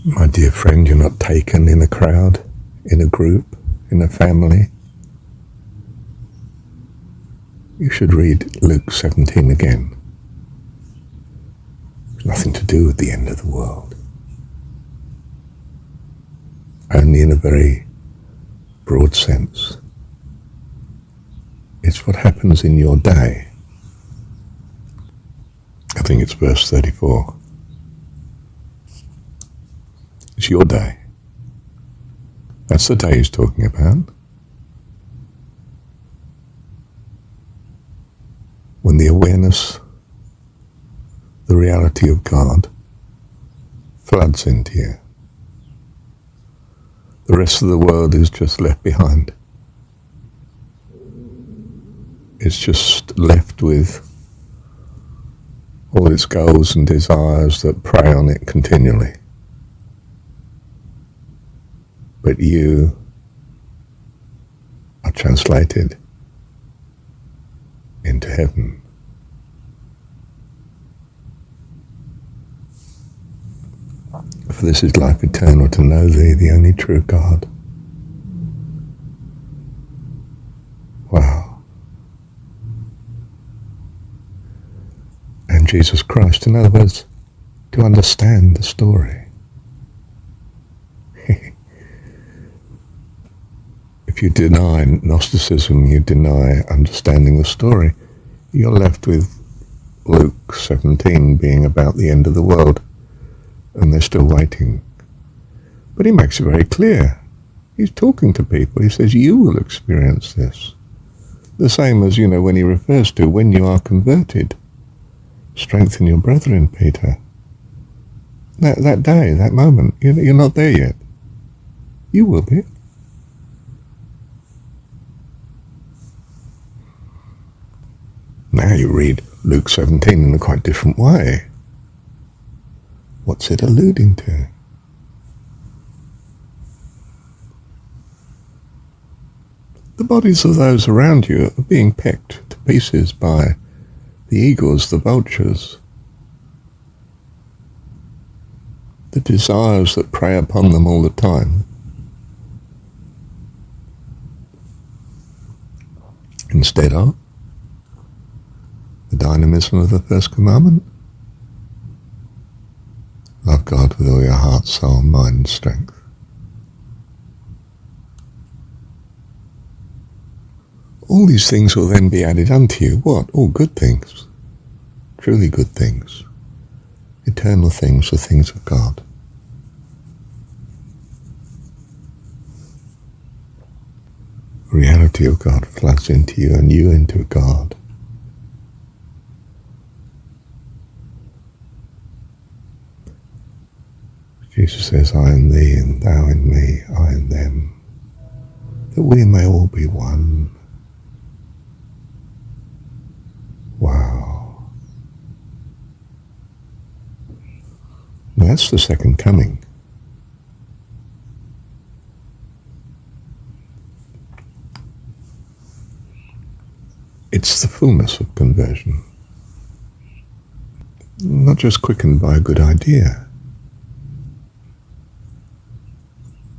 My dear friend, you're not taken in a crowd, in a group, in a family. You should read Luke 17 again. It's nothing to do with the end of the world. Only in a very broad sense. It's what happens in your day. I think it's verse 34. It's your day. That's the day he's talking about. When the awareness, the reality of God floods into you. The rest of the world is just left behind. It's just left with all its goals and desires that prey on it continually. But you are translated into heaven. For this is life eternal, to know thee, the only true God. Wow. And Jesus Christ, in other words, to understand the story. If you deny Gnosticism, you deny understanding the story, you're left with Luke 17 being about the end of the world, and they're still waiting. But he makes it very clear. He's talking to people. He says, you will experience this. The same as, when he refers to when you are converted. Strengthen your brethren, Peter. That day, that moment, you're not there yet. You will be. Now you read Luke 17 in a quite different way. What's it alluding to? The bodies of those around you are being pecked to pieces by the eagles, the vultures. The desires that prey upon them all the time. Instead of the dynamism of the first commandment. Love God with all your heart, soul, mind, and strength. All these things will then be added unto you. What? All good things. Truly good things. Eternal things, the things of God. The reality of God floods into you and you into God. Jesus says, I in thee, and thou in me, I in them, that we may all be one. Wow. Now that's the second coming. It's the fullness of conversion. Not just quickened by a good idea,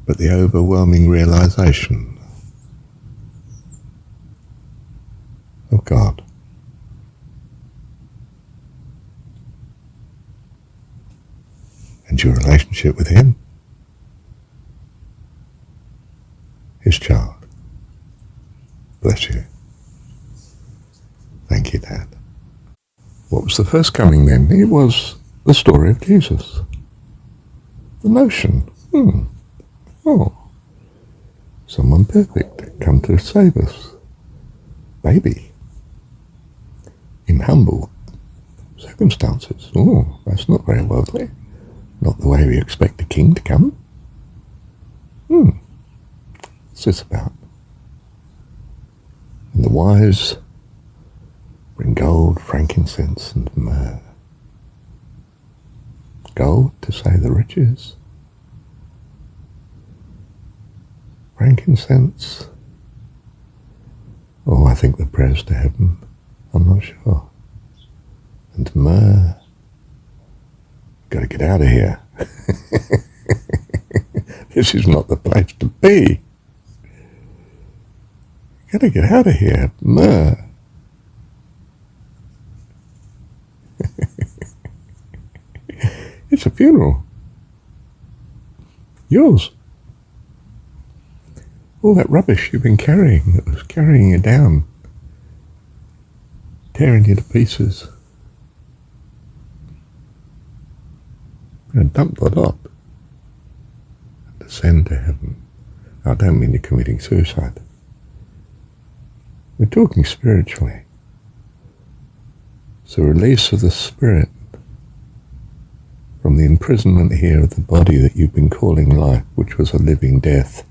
but the overwhelming realization of God. And your relationship with Him, His child. Bless you. Thank you, Dad. What was the first coming then? It was the story of Jesus. The notion. Oh, someone perfect come to save us. Baby. In humble circumstances. Oh, that's not very worldly. Not the way we expect a king to come. What's this about? And the wise bring gold, frankincense, and myrrh. Gold to say the riches. Frankincense. Oh, I think the prayers to heaven. I'm not sure. And myrrh. Got to get out of here. This is not the place to be. You gotta get out of here. Meh. It's a funeral. Yours. All that rubbish you've been carrying that was carrying you down, tearing you to pieces. And dump the lot and descend to heaven. Now, I don't mean you're committing suicide. We're talking spiritually. It's a release of the spirit from the imprisonment here of the body that you've been calling life, which was a living death,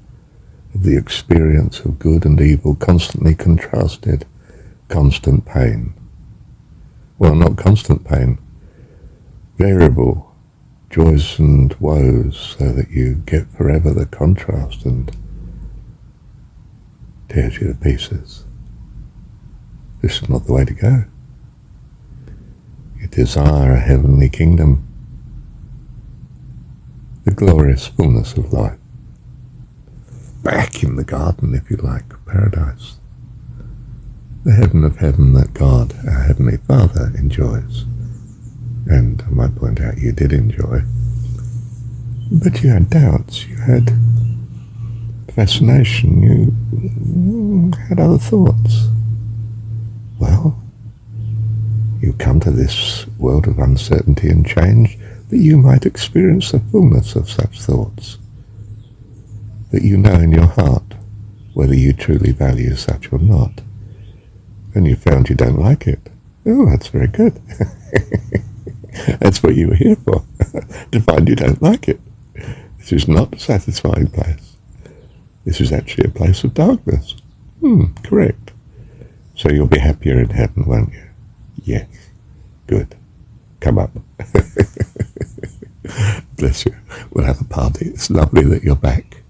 of the experience of good and evil, constantly contrasted, constant pain. Well, not constant pain, variable joys and woes, so that you get forever the contrast and tears you to pieces. This is not the way to go. You desire a heavenly kingdom, the glorious fullness of life. Back in the garden, if you like, paradise. The heaven of heaven that God, our Heavenly Father, enjoys. And I might point out you did enjoy. But you had doubts, you had fascination, you had other thoughts. Well, you come to this world of uncertainty and change that you might experience the fullness of such thoughts, that you know in your heart whether you truly value such or not. And you found you don't like it. Oh, that's very good. That's what you were here for, to find you don't like it. This is not a satisfying place. This is actually a place of darkness. Correct. So you'll be happier in heaven, won't you? Yes. Good. Come up. Bless you. We'll have a party. It's lovely that you're back.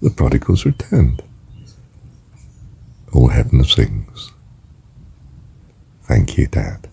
The prodigal's returned. All heaven sings. Thank you, Dad.